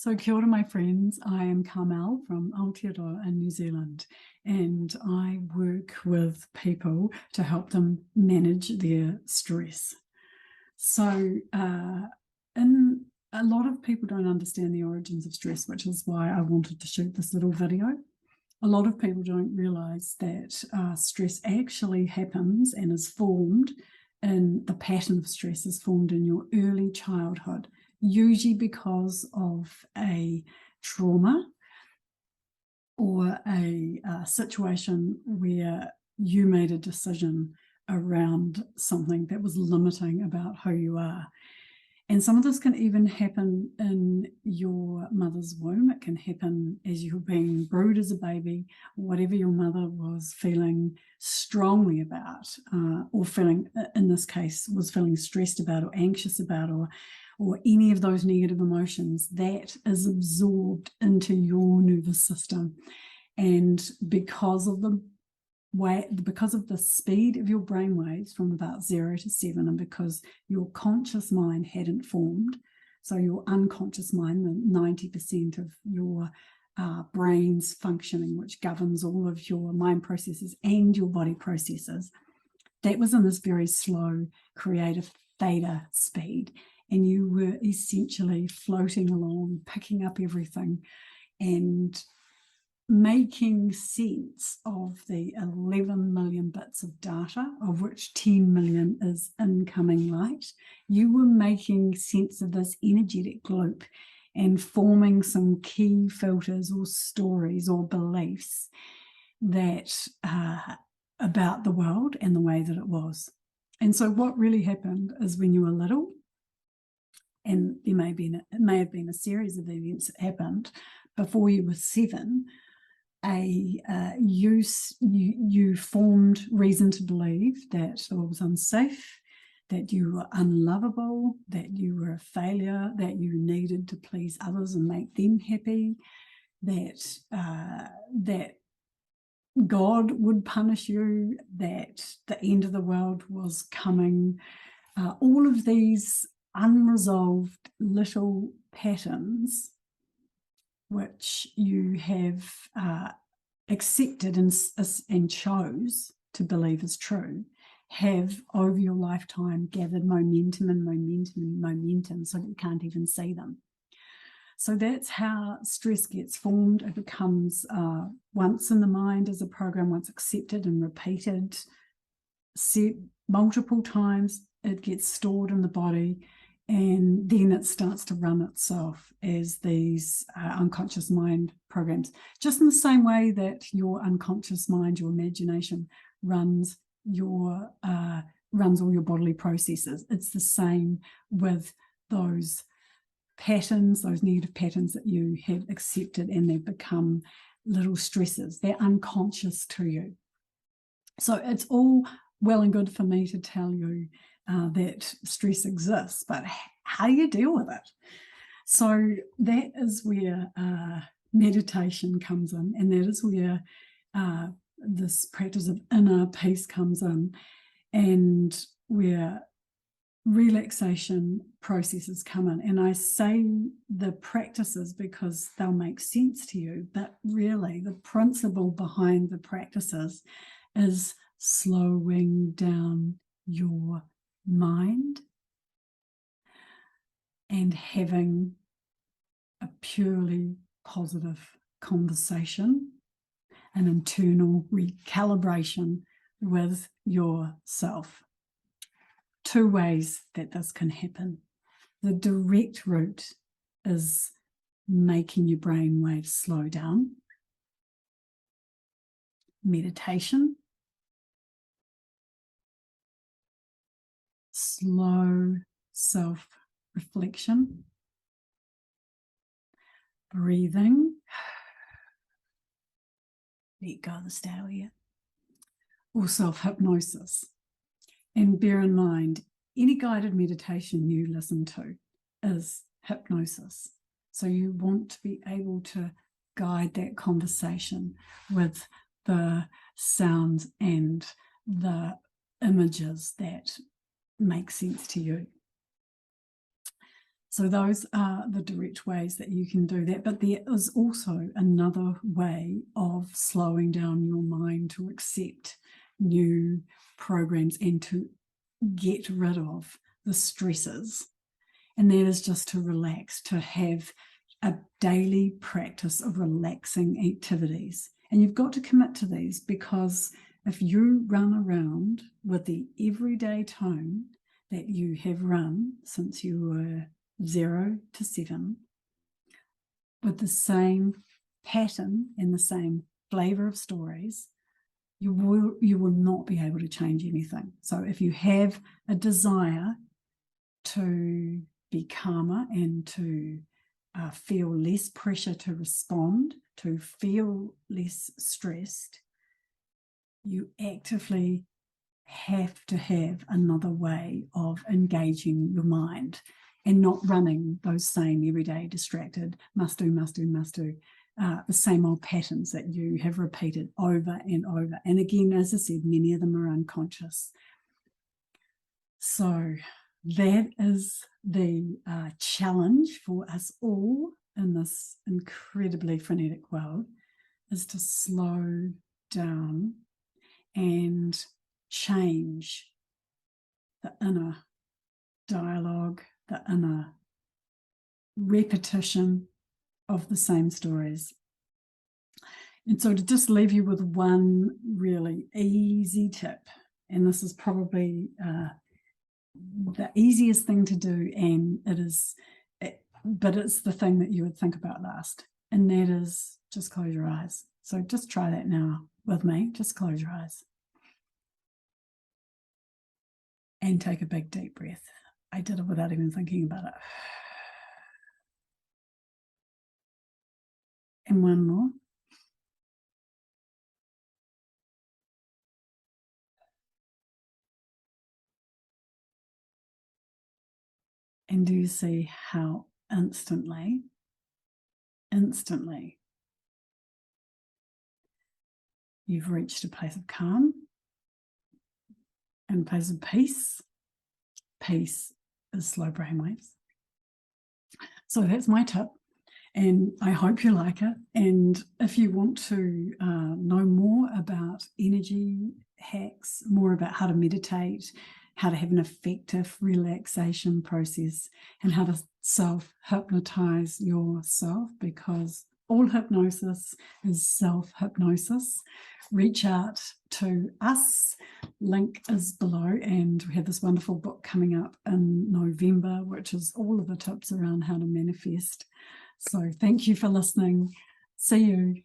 So kia ora, my friends. I am Carmel from Aotearoa in New Zealand, and I work with people to help them manage their stress. So a lot of people don't understand the origins of stress, which is why I wanted to shoot this little video. A lot of people don't realize that stress actually happens and is formed in the pattern of stress is formed in your early childhood, usually because of a trauma or a situation where you made a decision around something that was limiting about who you are. And some of this can even happen in your mother's womb. It can happen as you're being brewed as a baby, whatever your mother was feeling strongly about, or feeling, in this case, was feeling stressed about or anxious about, or any of those negative emotions, that is absorbed into your nervous system. And because of the speed of your brain waves from about 0 to 7, and because your conscious mind hadn't formed, so your unconscious mind, the 90% of your brain's functioning, which governs all of your mind processes and your body processes, that was in this very slow creative theta speed. And you were essentially floating along, picking up everything and making sense of the 11 million bits of data, of which 10 million is incoming light. You were making sense of this energetic loop and forming some key filters or stories or beliefs that about the world and the way that it was. And so what really happened is, when you were little, and it may have been a series of events that happened before you were 7, you formed reason to believe that it was unsafe, that you were unlovable, that you were a failure, that you needed to please others and make them happy, that God would punish you, that the end of the world was coming. All of these unresolved little patterns which you have accepted and chose to believe is true, have over your lifetime gathered momentum and momentum and momentum so that you can't even see them. So that's how stress gets formed. It becomes, once in the mind as a program, once accepted and repeated, set multiple times, it gets stored in the body, and then it starts to run itself as these unconscious mind programs, just in the same way that your unconscious mind, your imagination, runs all your bodily processes. It's the same with those patterns, those negative patterns that you have accepted, and they've become little stresses. They're unconscious to you. So it's all well and good for me to tell you that stress exists, but how do you deal with it? So that is where meditation comes in, and that is where this practice of inner peace comes in, and where relaxation processes come in. And I say the practices because they'll make sense to you, but really the principle behind the practices is slowing down your mind and having a purely positive conversation, an internal recalibration with yourself. 2 ways that this can happen. The direct route is making your brain waves slow down. Meditation. Slow self-reflection, breathing, let go of the stale here, or self-hypnosis. And bear in mind, any guided meditation you listen to is hypnosis. So you want to be able to guide that conversation with the sounds and the images that make sense to you. So those are the direct ways that you can do that. But there is also another way of slowing down your mind to accept new programs and to get rid of the stresses. And that is just to relax, to have a daily practice of relaxing activities. And you've got to commit to these, because if you run around with the everyday tone that you have run since you were 0 to 7, with the same pattern and the same flavor of stories, you will not be able to change anything. So if you have a desire to be calmer and to feel less pressure to respond, to feel less stressed, you actively have to have another way of engaging your mind and not running those same everyday distracted must do, the same old patterns that you have repeated over and over. And again, as I said, many of them are unconscious. So that is the challenge for us all in this incredibly frenetic world, is to slow down and change the inner dialogue, the inner repetition of the same stories. And so to just leave you with one really easy tip, and this is probably the easiest thing to do, and but it's the thing that you would think about last, and that is just close your eyes. So just try that now with me. Just close your eyes and take a big deep breath. I did it without even thinking about it. And one more. And do you see how instantly, you've reached a place of calm and a place of peace? Peace is slow brainwaves. So that's my tip, and I hope you like it. And if you want to know more about energy hacks, more about how to meditate, how to have an effective relaxation process, and how to self-hypnotize yourself, because all hypnosis is self-hypnosis, reach out to us. Link is below, and we have this wonderful book coming up in November, which is all of the tips around how to manifest. So thank you for listening. See you.